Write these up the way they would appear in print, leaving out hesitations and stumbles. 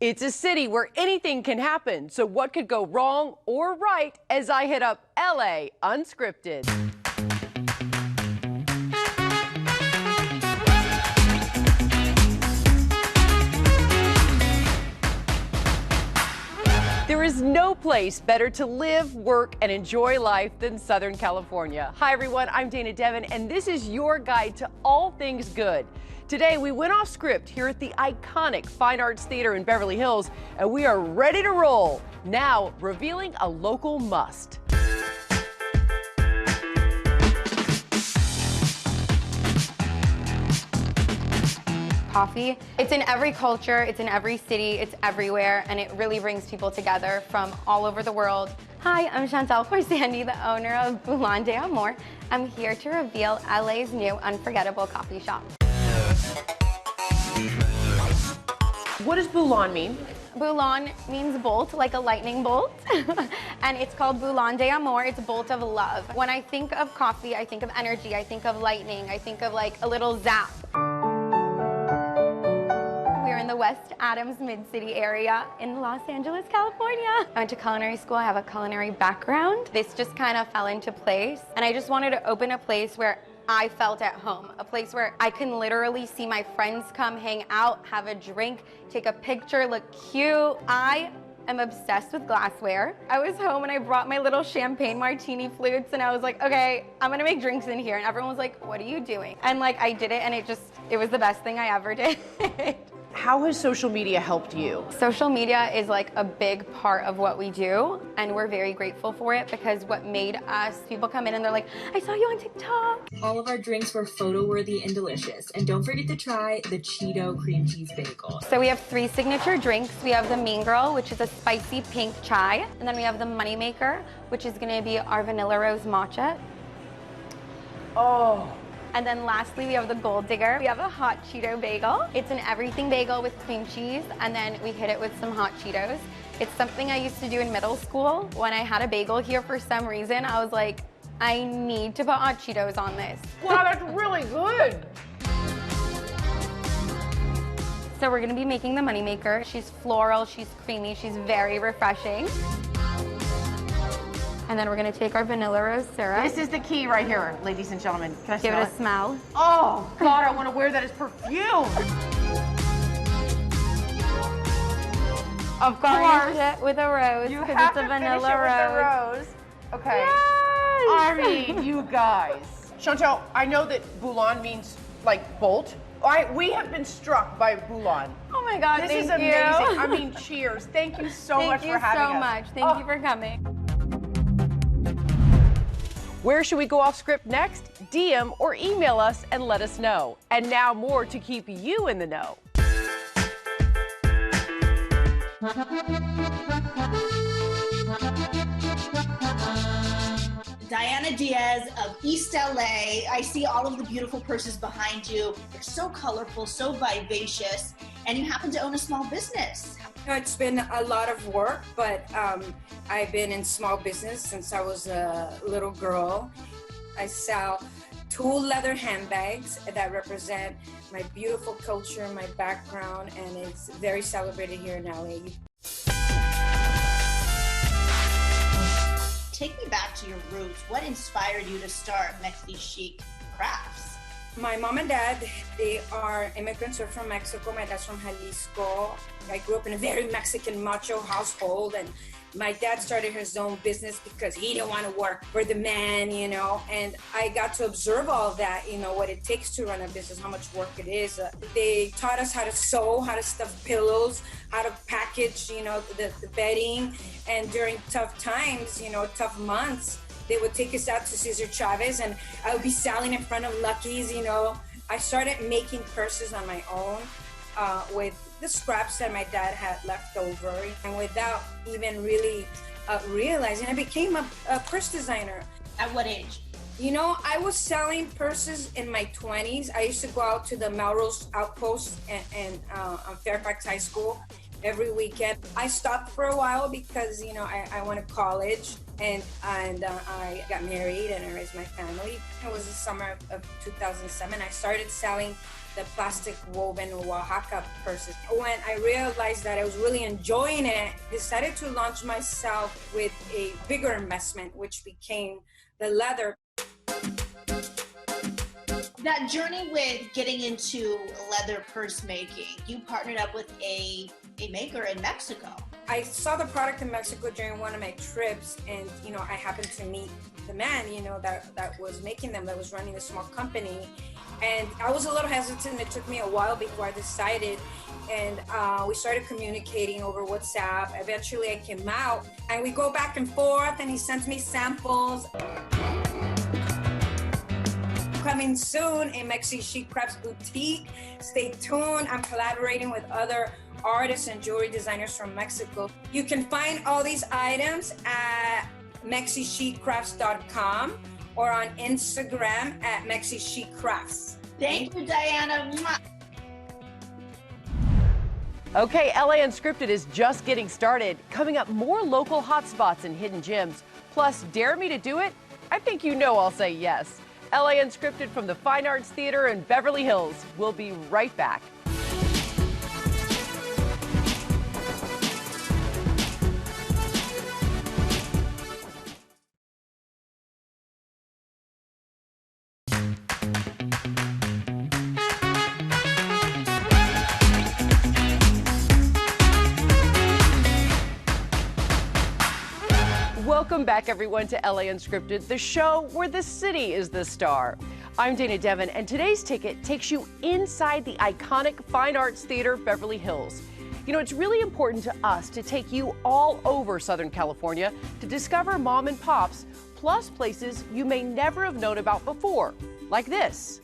It's a city where anything can happen, so what could go wrong or right as I hit up LA Unscripted. There is no place better to live, work, and enjoy life than Southern California. Hi everyone, I'm Dana Devin, and this is your guide to all things good. Today we went off script here at the iconic Fine Arts Theater in Beverly Hills, and we are ready to roll. Now, revealing a local must. Coffee. It's in every culture, it's in every city, it's everywhere, and it really brings people together from all over the world. Hi, I'm Chantal Corsandi, the owner of Boulon d'Amour. I'm here to reveal LA's new unforgettable coffee shop. What does Boulon mean? Boulon means bolt, like a lightning bolt, and it's called Boulon d'Amour. It's bolt of love. When I think of coffee, I think of energy, I think of lightning, I think of like a little zap. We're in the West Adams Mid-City area in Los Angeles, California. I went to culinary school, I have a culinary background. This just kind of fell into place, and I just wanted to open a place where I felt at home, a place where I can literally see my friends come hang out, have a drink, take a picture, look cute. I am obsessed with glassware. I was home and I brought my little champagne martini flutes and I was like, okay, I'm gonna make drinks in here. And everyone was like, what are you doing? And like I did it and it was the best thing I ever did. How has social media helped you? Social media is like a big part of what we do, and we're very grateful for it because what made us, people come in and they're like, I saw you on TikTok. All of our drinks were photo-worthy and delicious. And don't forget to try the Cheeto cream cheese bagel. So we have 3 signature drinks. We have the Mean Girl, which is a spicy pink chai. And then we have the Money Maker, which is gonna be our vanilla rose matcha. Oh. And then lastly, we have the Gold Digger. We have a hot Cheeto bagel. It's an everything bagel with cream cheese, and then we hit it with some hot Cheetos. It's something I used to do in middle school. When I had a bagel here for some reason, I was like, I need to put hot Cheetos on this. Wow, that's really good. So we're gonna be making the Money Maker. She's floral, she's creamy, she's very refreshing. And then we're gonna take our vanilla rose syrup. This is the key right here, ladies and gentlemen. Can I Give smell it a smell. Oh, God, I want to wear that as perfume. Of Garnish course. it with a rose, You because have it's a to finish vanilla it with the rose. Okay. Yes! I mean, you guys. Chantal, I know that Boulon means like bolt. We have been struck by Boulon. Oh my God, This is thank you. amazing. I mean, cheers. Thank you so much for having us. Thank you so much. Thank you for coming. Where should we go off script next? DM or email us and let us know. And now more to keep you in the know. Diana Diaz of East LA. I see all of the beautiful purses behind you. They're so colorful, so vivacious, and you happen to own a small business. It's been a lot of work, but I've been in small business since I was a little girl. I sell 2 leather handbags that represent my beautiful culture, my background, and it's very celebrated here in LA. Take me back to your roots. What inspired you to start Mexi Chic Crafts? My mom and dad, they are immigrants. They're from Mexico. My dad's from Jalisco. I grew up in a very Mexican macho household, and my dad started his own business because he didn't want to work for the man, you know, and I got to observe all of that, you know, what it takes to run a business, how much work it is. They taught us how to sew, how to stuff pillows, how to package, you know, the bedding, and during tough times, you know, tough months, they would take us out to Cesar Chavez and I would be selling in front of Lucky's, you know. I started making purses on my own with the scraps that my dad had left over, and without even really realizing, I became a purse designer. At what age? You know, I was selling purses in my 20s. I used to go out to the Melrose Outpost and on Fairfax High School every weekend. I stopped for a while because, you know, I went to college. And I got married and I raised my family. It was the summer of 2007. I started selling the plastic woven Oaxaca purses. When I realized that I was really enjoying it, decided to launch myself with a bigger investment, which became the leather. That journey with getting into leather purse making, you partnered up with a maker in Mexico. I saw the product in Mexico during one of my trips, and I happened to meet the man that was making them, that was running a small company. And I was a little hesitant. It took me a while before I decided, and we started communicating over WhatsApp. Eventually I came out and we go back and forth, and he sends me samples. Coming soon, a Mexi Chic Crafts boutique. Stay tuned. I'm collaborating with other artists and jewelry designers from Mexico. You can find all these items at MexiChicCrafts.com or on Instagram at Mexi Chic Crafts. Thank you, Diana. Okay, LA Unscripted is just getting started. Coming up, more local hotspots and hidden gems. Plus, dare me to do it? I think you know I'll say yes. LA Unscripted from the Fine Arts Theater in Beverly Hills. We'll be right back. Welcome back, everyone, to LA Unscripted, the show where the city is the star. I'm Dana Devin, and today's ticket takes you inside the iconic Fine Arts Theater, Beverly Hills. It's really important to us to take you all over Southern California to discover mom and pops, plus places you may never have known about before, like this.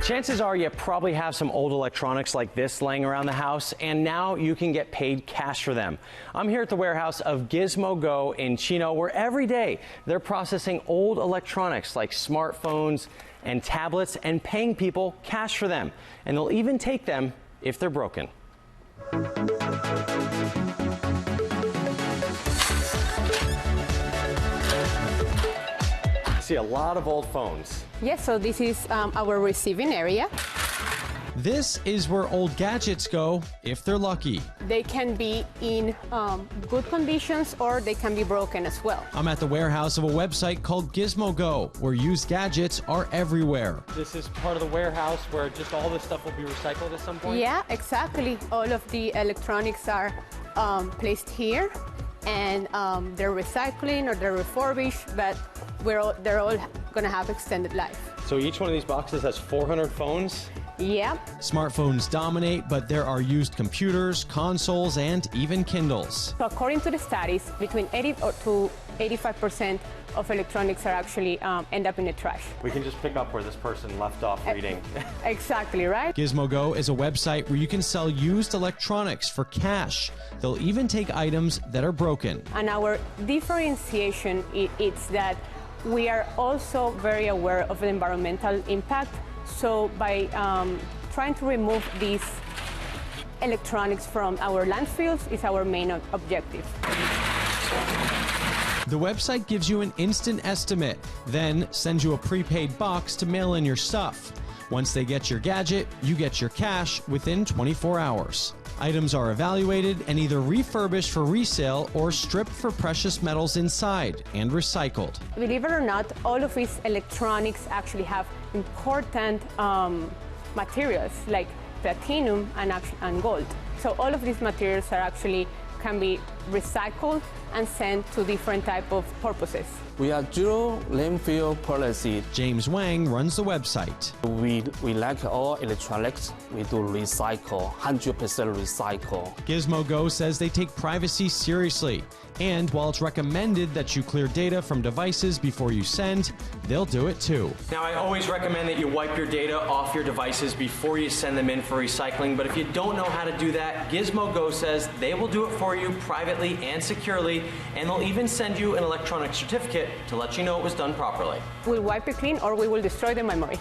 Chances are you probably have some old electronics like this laying around the house, and now you can get paid cash for them. I'm here at the warehouse of Gizmo Go in Chino, where every day they're processing old electronics like smartphones and tablets and paying people cash for them. And they'll even take them if they're broken. I see a lot of old phones. Yes, so this is our receiving area. This is where old gadgets go if they're lucky. They can be in good conditions or they can be broken as well. I'm at the warehouse of a website called Gizmo Go, where used gadgets are everywhere. This is part of the warehouse where just all this stuff will be recycled at some point? Yeah, exactly. All of the electronics are placed here, and they're recycling or they're refurbished, but they're all going to have extended life. So each one of these boxes has 400 phones? Yeah. Smartphones dominate, but there are used computers, consoles, and even Kindles. So according to the studies, between 80 to 85% of electronics are actually end up in the trash. We can just pick up where this person left off reading. Exactly, right? Gizmo Go is a website where you can sell used electronics for cash. They'll even take items that are broken. And our differentiation is that we are also very aware of the environmental impact. So by trying to remove these electronics from our landfills is our main objective. The website gives you an instant estimate, then sends you a prepaid box to mail in your stuff. Once they get your gadget, you get your cash within 24 hours. Items are evaluated and either refurbished for resale or stripped for precious metals inside and recycled. Believe it or not, all of these electronics actually have important materials like platinum and gold. So all of these materials can be recycled and sent to different type of purposes. We are zero landfill policy. James Wang runs the website. We like all electronics. We do recycle, 100% recycle. Gizmo Go says they take privacy seriously. And while it's recommended that you clear data from devices before you send, they'll do it too. Now, I always recommend that you wipe your data off your devices before you send them in for recycling, but if you don't know how to do that, Gizmo Go says they will do it for you privately and securely, and they'll even send you an electronic certificate to let you know it was done properly. We'll wipe it clean or we will destroy the memory.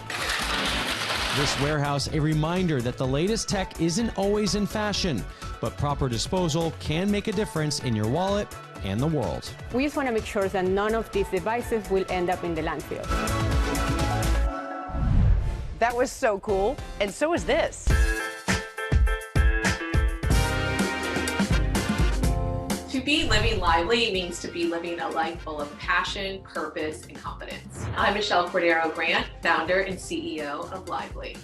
This warehouse, a reminder that the latest tech isn't always in fashion, but proper disposal can make a difference in your wallet and the world. We just want to make sure that none of these devices will end up in the landfill. That was so cool, and so is this. To be living lively means to be living a life full of passion, purpose, and confidence. I'm Michelle Cordero Grant, founder and CEO of Lively.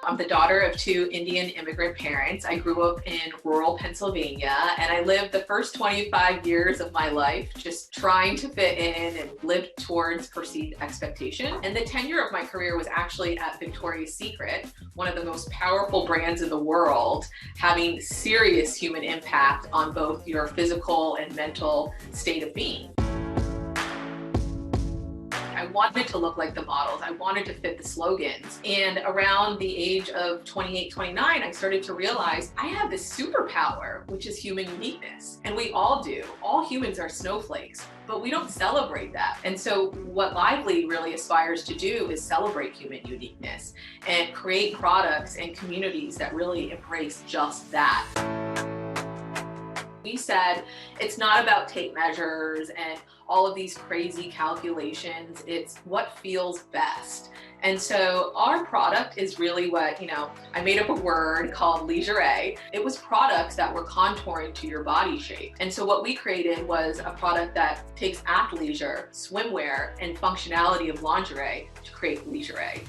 I'm the daughter of 2 Indian immigrant parents. I grew up in rural Pennsylvania, and I lived the first 25 years of my life just trying to fit in and live towards perceived expectation. And the tenure of my career was actually at Victoria's Secret, one of the most powerful brands in the world, having serious human impact on both your physical and mental state of being. I wanted to look like the models. I wanted to fit the slogans. And around the age of 28, 29, I started to realize I have this superpower, which is human uniqueness. And we all do. All humans are snowflakes, but we don't celebrate that. And so what Lively really aspires to do is celebrate human uniqueness and create products and communities that really embrace just that. We said it's not about tape measures and all of these crazy calculations. It's what feels best. And so our product is really what, I made up a word called lingerie. It was products that were contouring to your body shape. And so what we created was a product that takes athleisure, swimwear, and functionality of lingerie to create lingerie.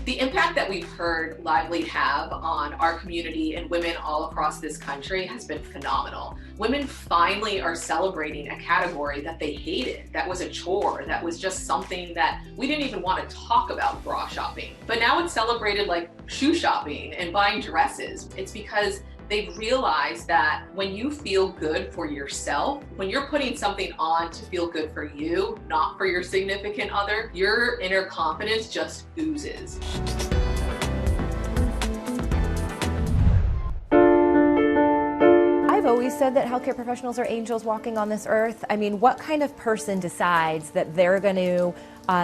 The impact that we've heard Lively have on our community and women all across this country has been phenomenal. Women finally are celebrating a category that they hated, that was a chore, that was just something that we didn't even want to talk about bra shopping. But now it's celebrated like shoe shopping and buying dresses. It's because they've realized that when you feel good for yourself, when you're putting something on to feel good for you, not for your significant other, your inner confidence just oozes. I've always said that healthcare professionals are angels walking on this earth. I mean, what kind of person decides that they're going to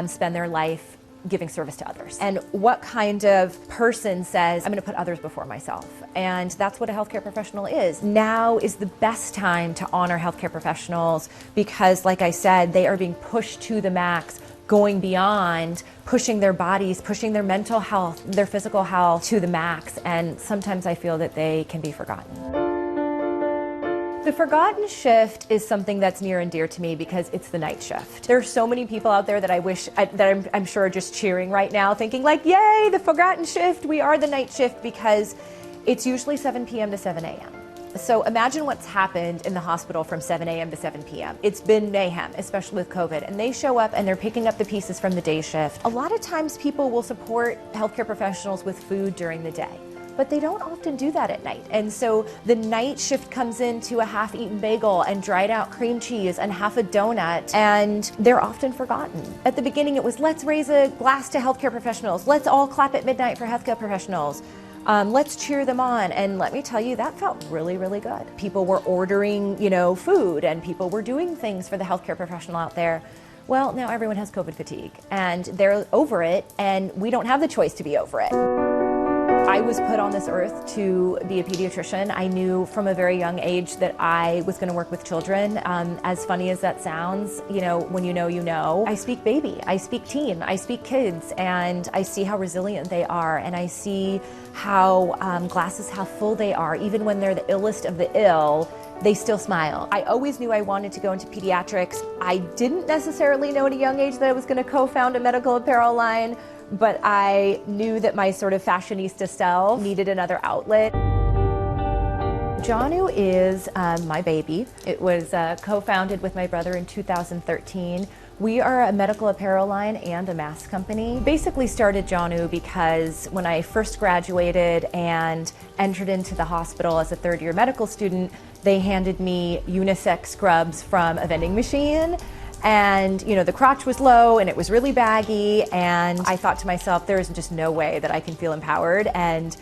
spend their life giving service to others? And what kind of person says, I'm going to put others before myself? And that's what a healthcare professional is. Now is the best time to honor healthcare professionals because, like I said, they are being pushed to the max, going beyond, pushing their bodies, pushing their mental health, their physical health to the max. And sometimes I feel that they can be forgotten. The forgotten shift is something that's near and dear to me because it's the night shift. There are so many people out there that I'm sure are just cheering right now, thinking like, yay, the forgotten shift, we are the night shift, because it's usually 7 p.m. to 7 a.m. So imagine what's happened in the hospital from 7 a.m. to 7 p.m. It's been mayhem, especially with COVID, and they show up and they're picking up the pieces from the day shift. A lot of times people will support healthcare professionals with food during the day, but they don't often do that at night. And so the night shift comes into a half-eaten bagel and dried out cream cheese and half a donut, and they're often forgotten. At the beginning it was, let's raise a glass to healthcare professionals. Let's all clap at midnight for healthcare professionals. Let's cheer them on. And let me tell you, that felt really, really good. People were ordering, food, and people were doing things for the healthcare professional out there. Well, now everyone has COVID fatigue and they're over it, and we don't have the choice to be over it. I was put on this earth to be a pediatrician. I knew from a very young age that I was going to work with children. As funny as that sounds, when you know, you know. I speak baby, I speak teen, I speak kids, and I see how resilient they are, and I see how glasses half full they are. Even when they're the illest of the ill, they still smile. I always knew I wanted to go into pediatrics. I didn't necessarily know at a young age that I was going to co-found a medical apparel line, but I knew that my sort of fashionista self needed another outlet. Janu is my baby. It was co-founded with my brother in 2013. We are a medical apparel line and a mask company. Basically started Janu because when I first graduated and entered into the hospital as a third-year medical student, they handed me unisex scrubs from a vending machine. And the crotch was low and it was really baggy, and I thought to myself, there is just no way that I can feel empowered and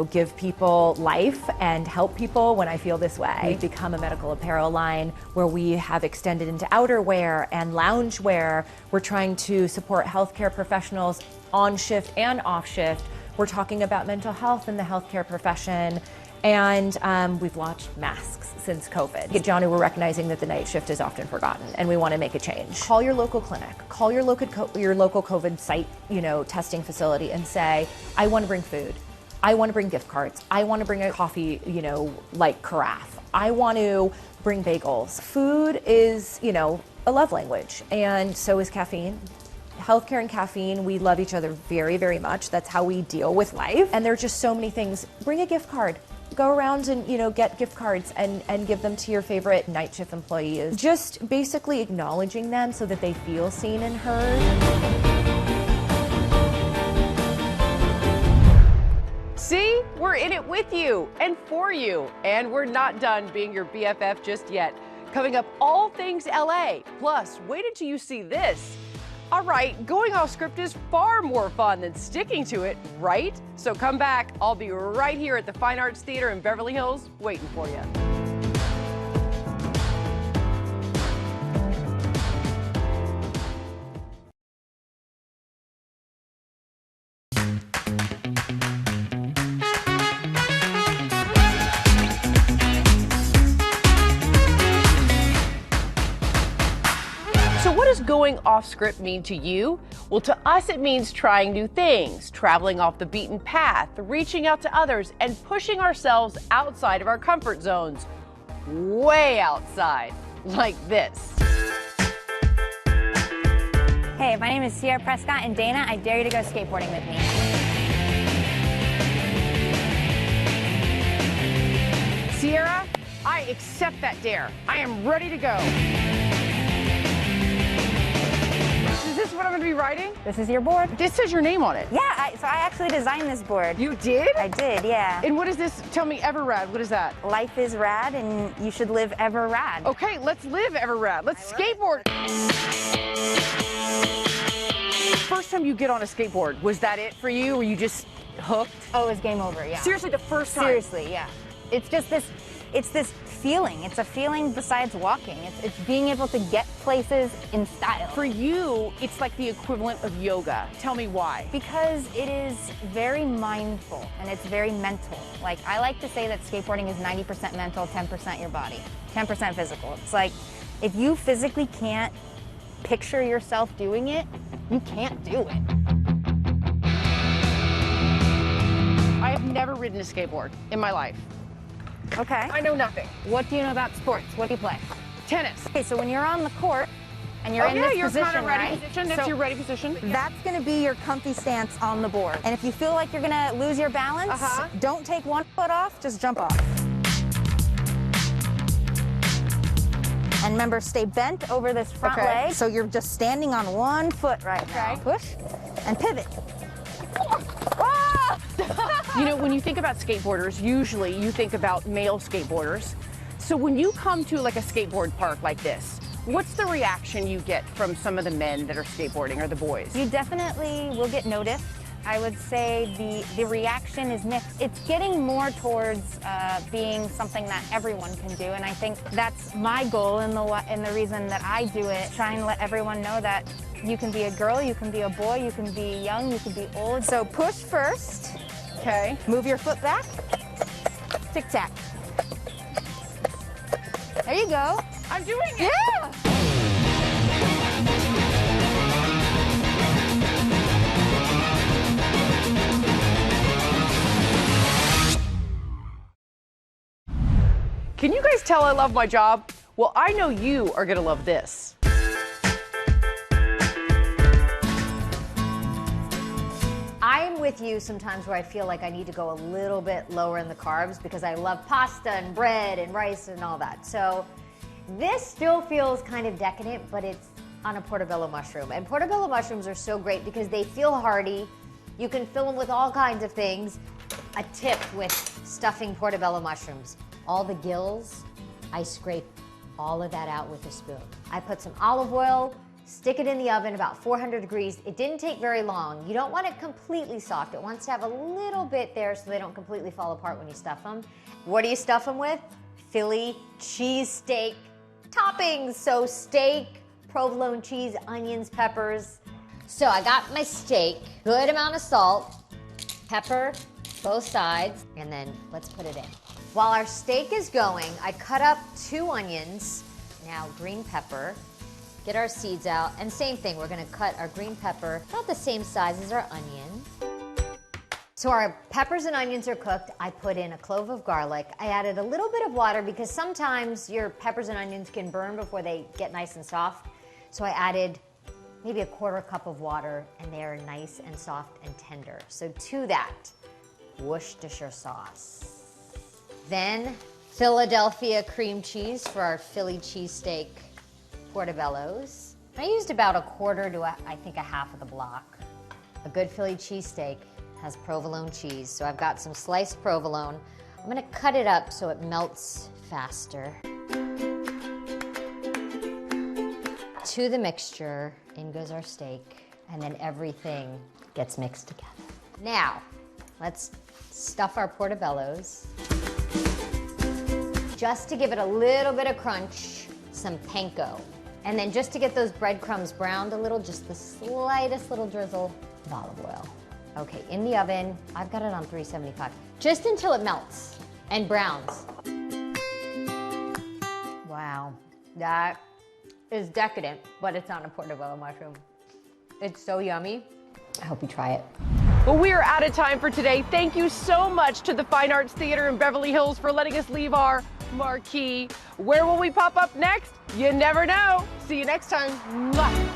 give people life and help people when I feel this way. We've become a medical apparel line where we have extended into outerwear and loungewear. We're trying to support healthcare professionals on shift and off shift. We're talking about mental health in the healthcare profession. And we've launched masks since COVID. At Johnny, we're recognizing that the night shift is often forgotten, and we want to make a change. Call your local clinic, call your local COVID site, testing facility, and say, I want to bring food. I want to bring gift cards. I want to bring a coffee, like carafe. I want to bring bagels. Food is, a love language, and so is caffeine. Healthcare and caffeine, we love each other very, very much. That's how we deal with life. And there are just so many things. Bring a gift card. Go around and, get gift cards and give them to your favorite night shift employees. Just basically acknowledging them so that they feel seen and heard. See, we're in it with you and for you. And we're not done being your BFF just yet. Coming up, all things LA. Plus, wait until you see this. All right, going off script is far more fun than sticking to it, right? So come back. I'll be right here at the Fine Arts Theater in Beverly Hills waiting for you. What does going off script mean to you? Well, to us, it means trying new things, traveling off the beaten path, reaching out to others, and pushing ourselves outside of our comfort zones. Way outside, like this. Hey, my name is Sierra Prescott, and Dana, I dare you to go skateboarding with me. Sierra, I accept that dare. I am ready to go. Is this what I'm going to be riding? This is your board. This says your name on it. Yeah, so I actually designed this board. You did? I did, yeah. And what is this? Tell me, ever rad. What is that? Life is rad, and you should live ever rad. Okay, let's live ever rad. Let's skateboard. First time you get on a skateboard, was that it for you? Were you just hooked? Oh, it was game over, yeah. Seriously, the first time? Seriously, yeah. It's just this feeling. It's a feeling besides walking. It's being able to get places in style. For you, it's like the equivalent of yoga. Tell me why. Because it is very mindful and it's very mental. Like, I like to say that skateboarding is 90% mental, 10% your body, 10% physical. It's like, if you physically can't picture yourself doing it, you can't do it. I have never ridden a skateboard in my life. Okay. I know nothing. What do you know about sports? What do you play? Tennis. Okay, so when you're on the court and you're in this you're position, kind of ready right? position. That's your ready position. That's going to be your comfy stance on the board. And if you feel like you're going to lose your balance, don't take one foot off, just jump off. And remember, stay bent over this front leg. So you're just standing on one foot right now. Push and pivot. You know, when you think about skateboarders, usually you think about male skateboarders. So when you come to like a skateboard park like this, what's the reaction you get from some of the men that are skateboarding or the boys? You definitely will get noticed. I would say the reaction is mixed. It's getting more towards being something that everyone can do, and I think that's my goal and the reason that I do it, try and let everyone know that you can be a girl, you can be a boy, you can be young, you can be old. So push first. Okay. Move your foot back. Tic-tac. There you go. I'm doing it. Yeah. Can you guys tell I love my job? Well, I know you are going to love this. I'm with you sometimes where I feel like I need to go a little bit lower in the carbs because I love pasta and bread and rice and all that. So this still feels kind of decadent, but it's on a portobello mushroom. And portobello mushrooms are so great because they feel hearty. You can fill them with all kinds of things. A tip with stuffing portobello mushrooms. All the gills, I scrape all of that out with a spoon. I put some olive oil, stick it in the oven about 400 degrees. It didn't take very long. You don't want it completely soft. It wants to have a little bit there so they don't completely fall apart when you stuff them. What do you stuff them with? Philly cheesesteak toppings. So steak, provolone cheese, onions, peppers. So I got my steak, good amount of salt, pepper, both sides, and then let's put it in. While our steak is going, I cut up 2 onions, now green pepper, get our seeds out, and same thing, we're gonna cut our green pepper about the same size as our onion. So our peppers and onions are cooked. I put in a clove of garlic. I added a little bit of water because sometimes your peppers and onions can burn before they get nice and soft. So I added maybe a 1/4 cup of water, and they are nice and soft and tender. So to that, Worcestershire sauce. Then Philadelphia cream cheese for our Philly cheesesteak portobellos. I used about 1/4 to I think a half of the block. A good Philly cheesesteak has provolone cheese, so I've got some sliced provolone. I'm gonna cut it up so it melts faster. To the mixture, in goes our steak, and then everything gets mixed together. Now, let's stuff our portobellos. Just to give it a little bit of crunch, some panko. And then just to get those breadcrumbs browned a little, just the slightest little drizzle of olive oil. Okay, in the oven, I've got it on 375, just until it melts and browns. Wow, that is decadent, but it's on a portobello mushroom. It's so yummy. I hope you try it. Well, we are out of time for today. Thank you so much to the Fine Arts Theater in Beverly Hills for letting us leave our marquee. Where will we pop up next? You never know. See you next time. Mwah.